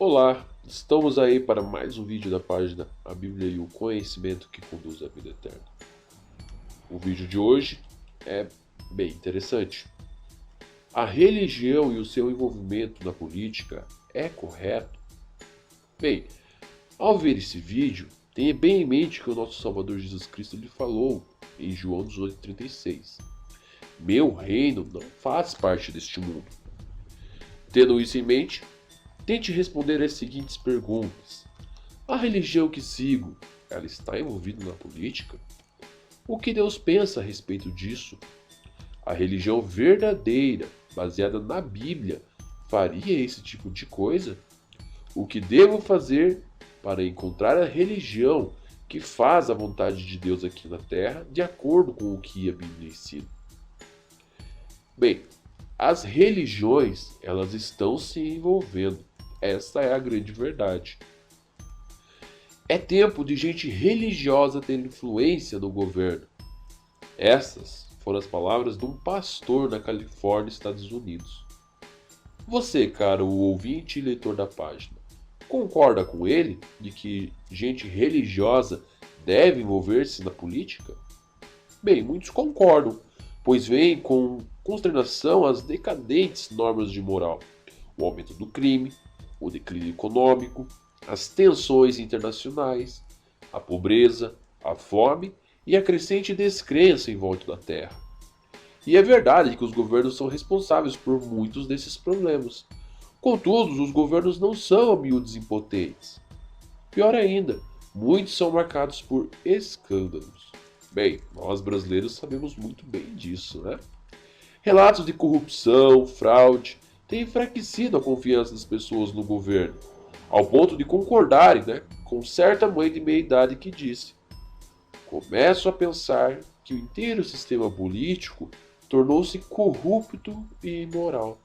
Olá, estamos aí para mais um vídeo da página A Bíblia e o Conhecimento que Conduz à Vida Eterna. O vídeo de hoje é bem interessante. A religião e o seu envolvimento na política é correto? Bem, ao ver esse vídeo, tenha bem em mente que o nosso Salvador Jesus Cristo lhe falou em João 18,36: Meu reino não faz parte deste mundo. Tendo isso em mente, tente responder as seguintes perguntas. A religião que sigo, ela está envolvida na política? O que Deus pensa a respeito disso? A religião verdadeira, baseada na Bíblia, faria esse tipo de coisa? O que devo fazer para encontrar a religião que faz a vontade de Deus aqui na Terra, de acordo com o que a Bíblia ensina? Bem, as religiões, elas estão se envolvendo. Essa é a grande verdade. É tempo de gente religiosa ter influência no governo. Essas foram as palavras de um pastor na Califórnia, Estados Unidos. Você, caro ouvinte e leitor da página, concorda com ele de que gente religiosa deve envolver-se na política? Bem, muitos concordam, pois veem com consternação as decadentes normas de moral, o aumento do crime, o declínio econômico, as tensões internacionais, a pobreza, a fome e a crescente descrença em volta da Terra. E é verdade que os governos são responsáveis por muitos desses problemas. Contudo, os governos não são miúdos impotentes. Pior ainda, muitos são marcados por escândalos. Bem, nós brasileiros sabemos muito bem disso, né? Relatos de corrupção, fraude, têm enfraquecido a confiança das pessoas no governo, ao ponto de concordarem, com certa mãe de meia idade que disse: Começo a pensar que o inteiro sistema político tornou-se corrupto e imoral.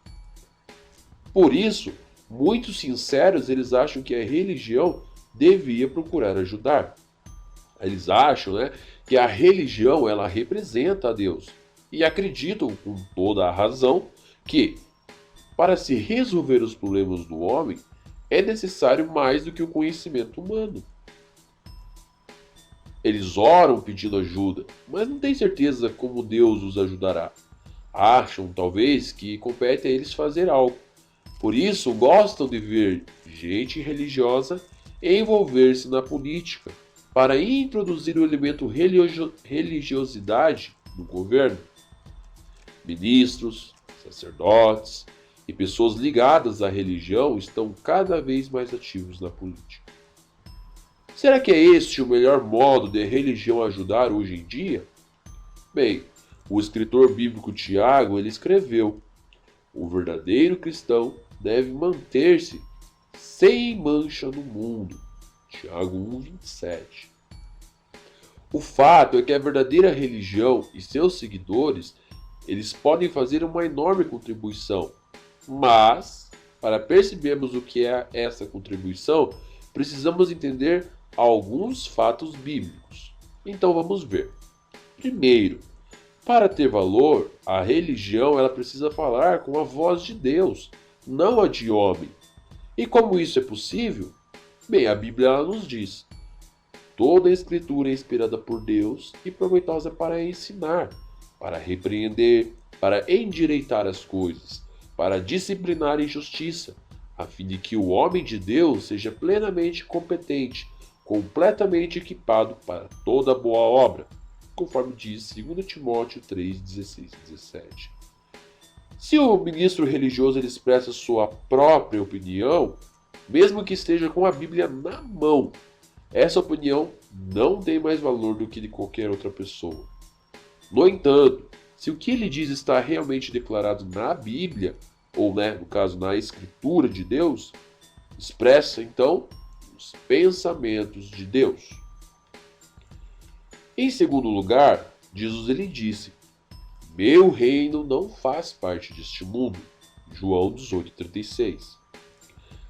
Por isso, muitos sinceros eles acham que a religião devia procurar ajudar. Eles acham, que a religião ela representa a Deus e acreditam com toda a razão que para se resolver os problemas do homem é necessário mais do que o conhecimento humano. Eles oram pedindo ajuda, mas não têm certeza como Deus os ajudará. Acham, talvez, que compete a eles fazer algo. Por isso, gostam de ver gente religiosa envolver-se na política para introduzir o elemento religiosidade no governo. Ministros, sacerdotes e pessoas ligadas à religião estão cada vez mais ativos na política. Será que é este o melhor modo de a religião ajudar hoje em dia? Bem, o escritor bíblico Tiago ele escreveu: O verdadeiro cristão deve manter-se sem mancha no mundo. Tiago 1:27. O fato é que a verdadeira religião e seus seguidores eles podem fazer uma enorme contribuição, mas para percebermos o que é essa contribuição, precisamos entender alguns fatos bíblicos. Então vamos ver. Primeiro, para ter valor, a religião ela precisa falar com a voz de Deus, não a de homem. E como isso é possível? Bem, a Bíblia ela nos diz: toda a escritura é inspirada por Deus e proveitosa para ensinar, para repreender, para endireitar as coisas, para disciplinar a injustiça, a fim de que o homem de Deus seja plenamente competente, completamente equipado para toda boa obra, conforme diz 2 Timóteo 3:16 e 17. Se o ministro religioso ele expressa sua própria opinião, mesmo que esteja com a Bíblia na mão, essa opinião não tem mais valor do que de qualquer outra pessoa. No entanto, se o que ele diz está realmente declarado na Bíblia, ou no caso na Escritura de Deus, expressa então os pensamentos de Deus. Em segundo lugar, Jesus ele disse: Meu reino não faz parte deste mundo. João 18:36.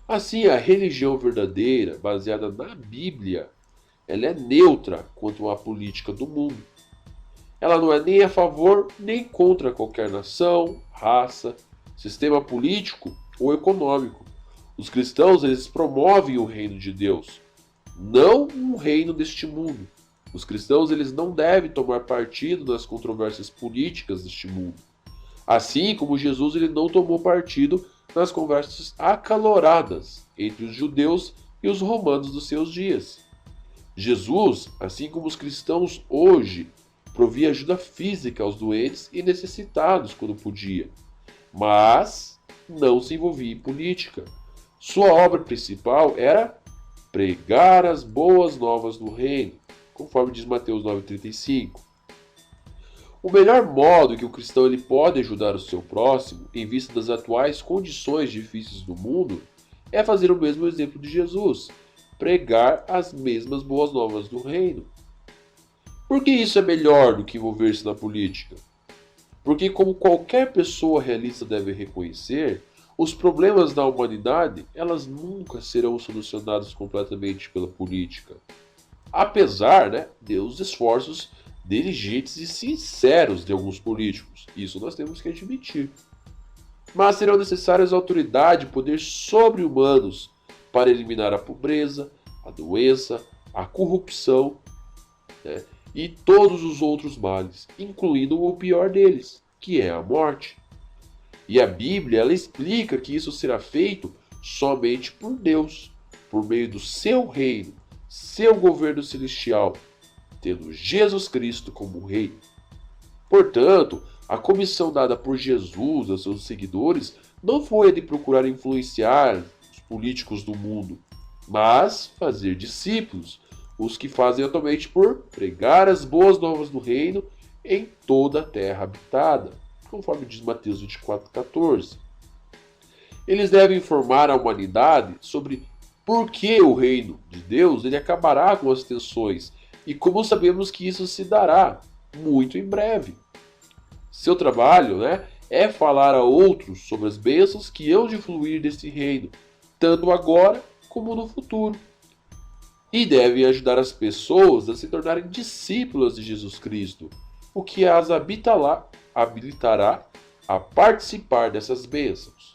Assim, a religião verdadeira, baseada na Bíblia, ela é neutra quanto à política do mundo. Ela não é nem a favor nem contra qualquer nação, raça, sistema político ou econômico. Os cristãos, eles promovem o reino de Deus, não um reino deste mundo. Os cristãos, eles não devem tomar partido nas controvérsias políticas deste mundo. Assim como Jesus, ele não tomou partido nas conversas acaloradas entre os judeus e os romanos dos seus dias. Jesus, assim como os cristãos hoje, provia ajuda física aos doentes e necessitados quando podia, mas não se envolvia em política. Sua obra principal era pregar as boas novas do reino, conforme diz Mateus 9,35. O melhor modo que o cristão ele pode ajudar o seu próximo, em vista das atuais condições difíceis do mundo, é fazer o mesmo exemplo de Jesus, pregar as mesmas boas novas do reino. Por que isso é melhor do que envolver-se na política? Porque, como qualquer pessoa realista deve reconhecer, os problemas da humanidade, elas nunca serão solucionados completamente pela política. Apesar, dos esforços diligentes e sinceros de alguns políticos. Isso nós temos que admitir. Mas serão necessárias autoridade e poder sobre-humanos para eliminar a pobreza, a doença, a corrupção, e todos os outros males, incluindo o pior deles, que é a morte. E a Bíblia, ela explica que isso será feito somente por Deus, por meio do seu reino, seu governo celestial, tendo Jesus Cristo como rei. Portanto, a comissão dada por Jesus aos seus seguidores não foi a de procurar influenciar os políticos do mundo, mas fazer discípulos, os que fazem atualmente por pregar as boas novas do reino em toda a terra habitada, conforme diz Mateus 24,14. Eles devem informar a humanidade sobre por que o reino de Deus ele acabará com as tensões e como sabemos que isso se dará muito em breve. Seu trabalho é falar a outros sobre as bênçãos que hão de fluir desse reino, tanto agora como no futuro. E devem ajudar as pessoas a se tornarem discípulas de Jesus Cristo, o que as habilitará a participar dessas bênçãos.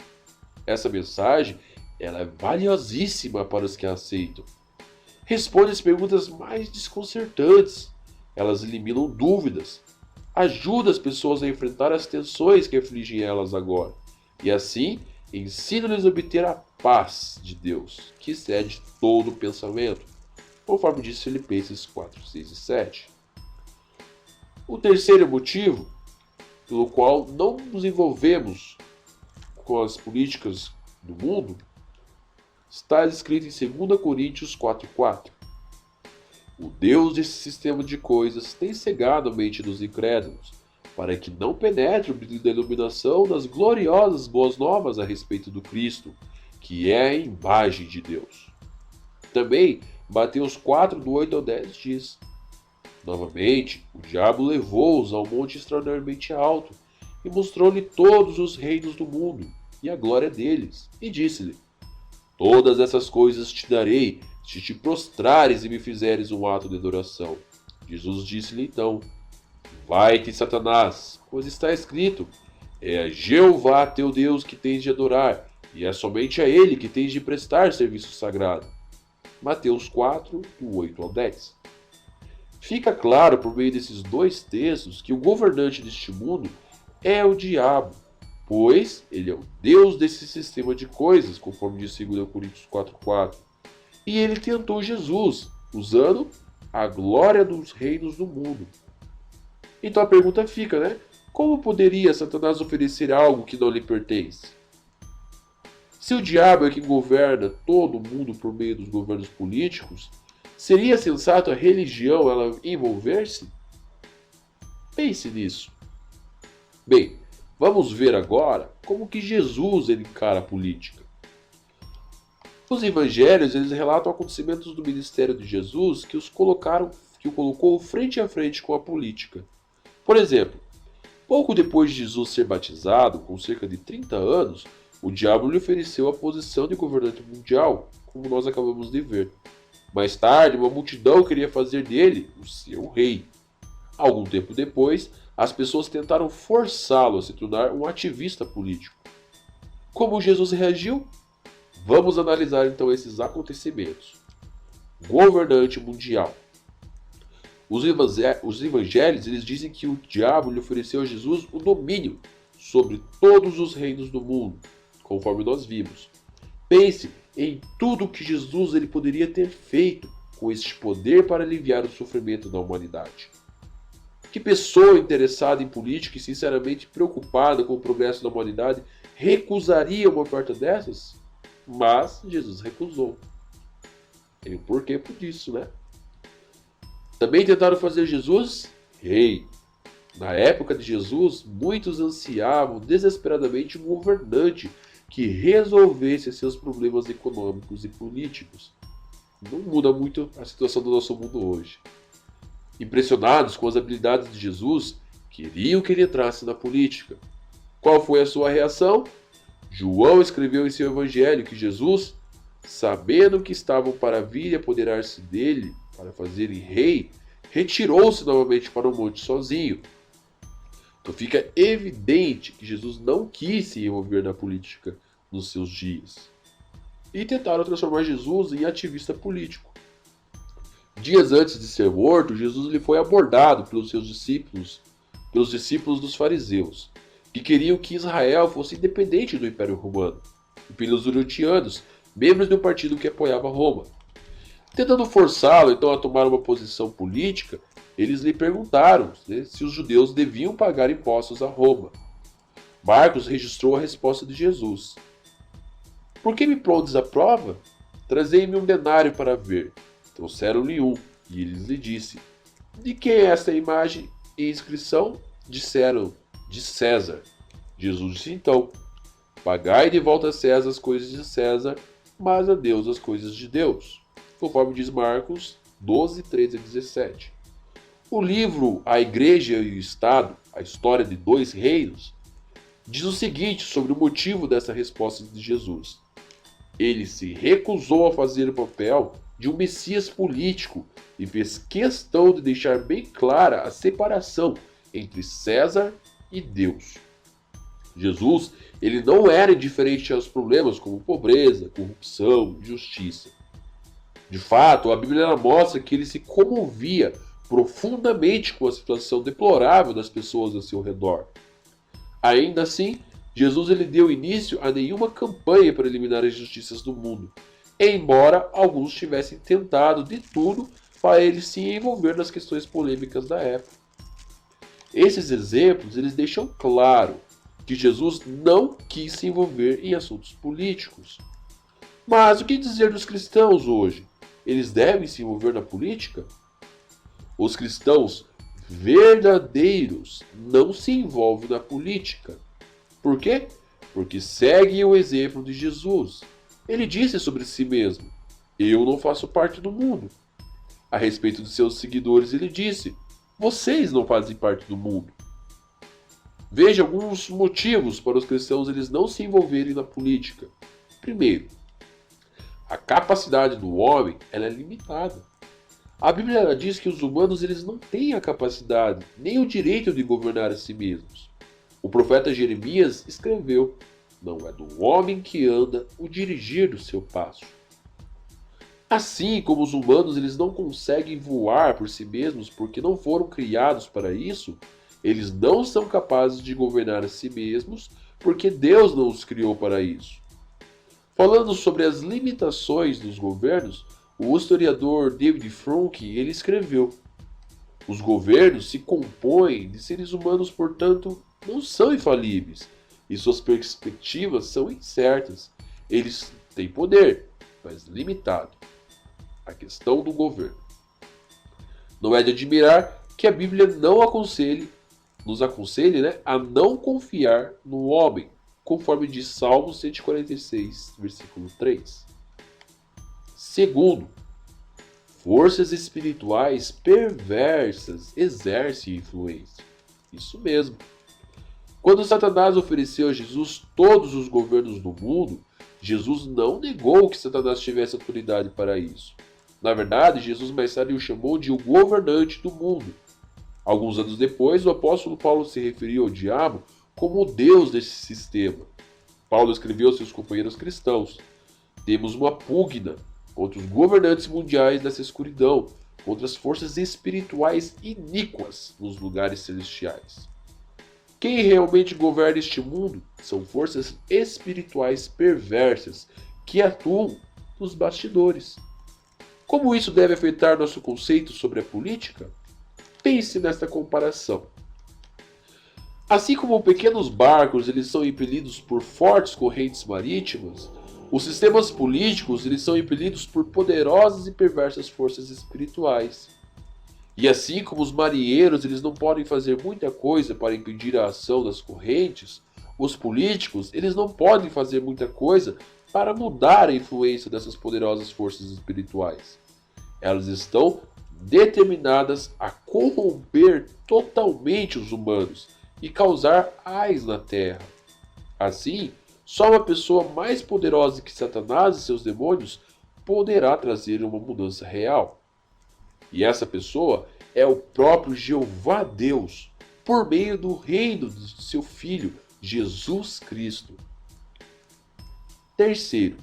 Essa mensagem ela é valiosíssima para os que a aceitam. Responde as perguntas mais desconcertantes. Elas eliminam dúvidas. Ajuda as pessoas a enfrentar as tensões que afligem elas agora. E assim, ensina-lhes a obter a paz de Deus, que excede todo o pensamento, conforme diz Filipenses 4, 6 e 7. O terceiro motivo pelo qual não nos envolvemos com as políticas do mundo está escrito em 2 Coríntios 4,4. O Deus desse sistema de coisas tem cegado a mente dos incrédulos, para que não penetre o brilho da iluminação das gloriosas boas novas a respeito do Cristo, que é a imagem de Deus. Também, Mateus 4, do 8 ao 10 diz: novamente, o diabo levou-os ao monte extraordinariamente alto e mostrou-lhe todos os reinos do mundo e a glória deles, e disse-lhe: todas essas coisas te darei, se te prostrares e me fizeres um ato de adoração. Jesus disse-lhe então: vai-te, Satanás, pois está escrito: é a Jeová teu Deus que tens de adorar, e é somente a ele que tens de prestar serviço sagrado. Mateus 4, do 8 ao 10. Fica claro por meio desses dois textos que o governante deste mundo é o diabo, pois ele é o Deus desse sistema de coisas, conforme diz 2 Coríntios 4,4. E ele tentou Jesus, usando a glória dos reinos do mundo. Então a pergunta fica, como poderia Satanás oferecer algo que não lhe pertence? Se o diabo é quem governa todo o mundo por meio dos governos políticos, seria sensato a religião ela envolver-se? Pense nisso. Bem, vamos ver agora como que Jesus ele encara a política. Os evangelhos eles relatam acontecimentos do ministério de Jesus que o colocou frente a frente com a política. Por exemplo, pouco depois de Jesus ser batizado, com cerca de 30 anos, o diabo lhe ofereceu a posição de governante mundial, como nós acabamos de ver. Mais tarde, uma multidão queria fazer dele o seu rei. Algum tempo depois, as pessoas tentaram forçá-lo a se tornar um ativista político. Como Jesus reagiu? Vamos analisar então esses acontecimentos. Governante mundial. Os evangelhos eles dizem que o diabo lhe ofereceu a Jesus o domínio sobre todos os reinos do mundo, conforme nós vimos. Pense em tudo que Jesus ele poderia ter feito com este poder para aliviar o sofrimento da humanidade. Que pessoa interessada em política e sinceramente preocupada com o progresso da humanidade recusaria uma oferta dessas? Mas Jesus recusou. Tem um porquê por isso, né? Também tentaram fazer Jesus rei. Na época de Jesus, muitos ansiavam desesperadamente um governante que resolvesse seus problemas econômicos e políticos. Não muda muito a situação do nosso mundo hoje. Impressionados com as habilidades de Jesus, queriam que ele entrasse na política. Qual foi a sua reação? João escreveu em seu evangelho que Jesus, sabendo que estavam para vir e apoderar-se dele, para fazerem rei, retirou-se novamente para o monte sozinho. Então fica evidente que Jesus não quis se envolver na política nos seus dias. E tentaram transformar Jesus em ativista político. Dias antes de ser morto, Jesus ele foi abordado pelos seus discípulos, dos fariseus, que queriam que Israel fosse independente do Império Romano, e pelos herodianos, membros do partido que apoiava Roma. Tentando forçá-lo então a tomar uma posição política, eles lhe perguntaram se os judeus deviam pagar impostos a Roma. Marcos registrou a resposta de Jesus. Por que me pondes à prova? Trazei-me um denário para ver. Trouxeram-lhe um, e ele lhe disse: De quem é esta imagem e inscrição? Disseram: De César. Jesus disse então: Pagai de volta a César as coisas de César, mas a Deus as coisas de Deus. Conforme diz Marcos 12, 13 a 17. O livro A Igreja e o Estado, a história de dois reinos, diz o seguinte sobre o motivo dessa resposta de Jesus. Ele se recusou a fazer o papel de um Messias político e fez questão de deixar bem clara a separação entre César e Deus. Jesus, ele não era indiferente aos problemas como pobreza, corrupção, injustiça. De fato, a Bíblia mostra que ele se comovia profundamente com a situação deplorável das pessoas ao seu redor. Ainda assim, Jesus ele deu início a nenhuma campanha para eliminar as injustiças do mundo, embora alguns tivessem tentado de tudo para ele se envolver nas questões polêmicas da época. Esses exemplos eles deixam claro que Jesus não quis se envolver em assuntos políticos. Mas o que dizer dos cristãos hoje? Eles devem se envolver na política? Os cristãos verdadeiros não se envolvem na política. Por quê? Porque seguem o exemplo de Jesus. Ele disse sobre si mesmo: Eu não faço parte do mundo. A respeito de seus seguidores, ele disse: Vocês não fazem parte do mundo. Veja alguns motivos para os cristãos eles não se envolverem na política. Primeiro, a capacidade do homem ela é limitada. A Bíblia ela diz que os humanos eles não têm a capacidade nem o direito de governar a si mesmos. O profeta Jeremias escreveu: Não é do homem que anda o dirigir do seu passo. Assim como os humanos eles não conseguem voar por si mesmos porque não foram criados para isso, eles não são capazes de governar a si mesmos porque Deus não os criou para isso. Falando sobre as limitações dos governos, o historiador David Fromm ele escreveu: Os governos se compõem de seres humanos, portanto, não são infalíveis, e suas perspectivas são incertas. Eles têm poder, mas limitado. A questão do governo. Não é de admirar que a Bíblia nos aconselhe a não confiar no homem, conforme diz Salmo 146, versículo 3. Segundo, forças espirituais perversas exercem influência. Isso mesmo. Quando Satanás ofereceu a Jesus todos os governos do mundo, Jesus não negou que Satanás tivesse autoridade para isso. Na verdade, Jesus mais tarde o chamou de o governante do mundo. Alguns anos depois, o apóstolo Paulo se referiu ao diabo como o Deus desse sistema. Paulo escreveu aos seus companheiros cristãos: Temos uma pugna contra os governantes mundiais dessa escuridão, contra as forças espirituais iníquas nos lugares celestiais. Quem realmente governa este mundo são forças espirituais perversas que atuam nos bastidores. Como isso deve afetar nosso conceito sobre a política? Pense nesta comparação. Assim como pequenos barcos eles são impelidos por fortes correntes marítimas, os sistemas políticos eles são impelidos por poderosas e perversas forças espirituais. E assim como os marinheiros eles não podem fazer muita coisa para impedir a ação das correntes, os políticos eles não podem fazer muita coisa para mudar a influência dessas poderosas forças espirituais. Elas estão determinadas a corromper totalmente os humanos e causar ais na terra. Assim, só uma pessoa mais poderosa que Satanás e seus demônios poderá trazer uma mudança real. E essa pessoa é o próprio Jeová Deus, por meio do reino de seu Filho, Jesus Cristo. Terceiro,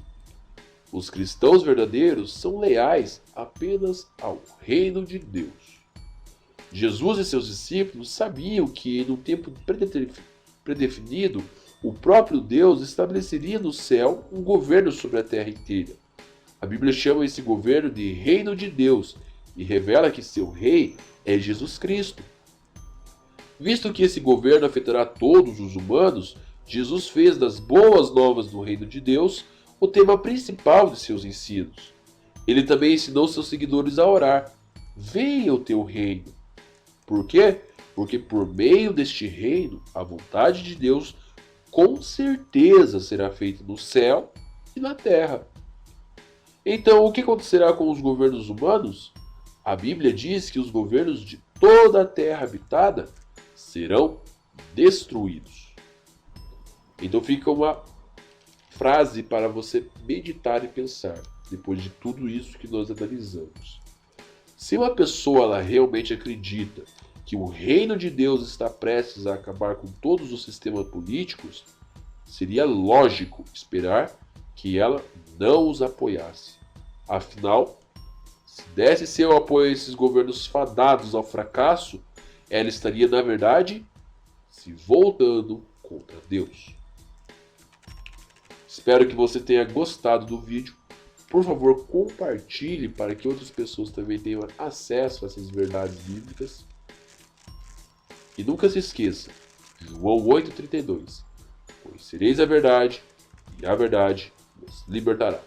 os cristãos verdadeiros são leais apenas ao reino de Deus. Jesus e seus discípulos sabiam que, no tempo predefinido, o próprio Deus estabeleceria no céu um governo sobre a terra inteira. A Bíblia chama esse governo de Reino de Deus e revela que seu rei é Jesus Cristo. Visto que esse governo afetará todos os humanos, Jesus fez das boas novas do Reino de Deus o tema principal de seus ensinos. Ele também ensinou seus seguidores a orar: venha o teu reino. Por quê? Porque por meio deste reino, a vontade de Deus com certeza será feita no céu e na terra. Então, o que acontecerá com os governos humanos? A Bíblia diz que os governos de toda a terra habitada serão destruídos. Então fica uma frase para você meditar e pensar, depois de tudo isso que nós analisamos. Se uma pessoa ela realmente acredita que o reino de Deus está prestes a acabar com todos os sistemas políticos, seria lógico esperar que ela não os apoiasse. Afinal, se desse seu apoio a esses governos fadados ao fracasso, ela estaria, na verdade, se voltando contra Deus. Espero que você tenha gostado do vídeo. Por favor, compartilhe para que outras pessoas também tenham acesso a essas verdades bíblicas. E nunca se esqueça, João 8,32. Conhecereis a verdade, e a verdade vos libertará.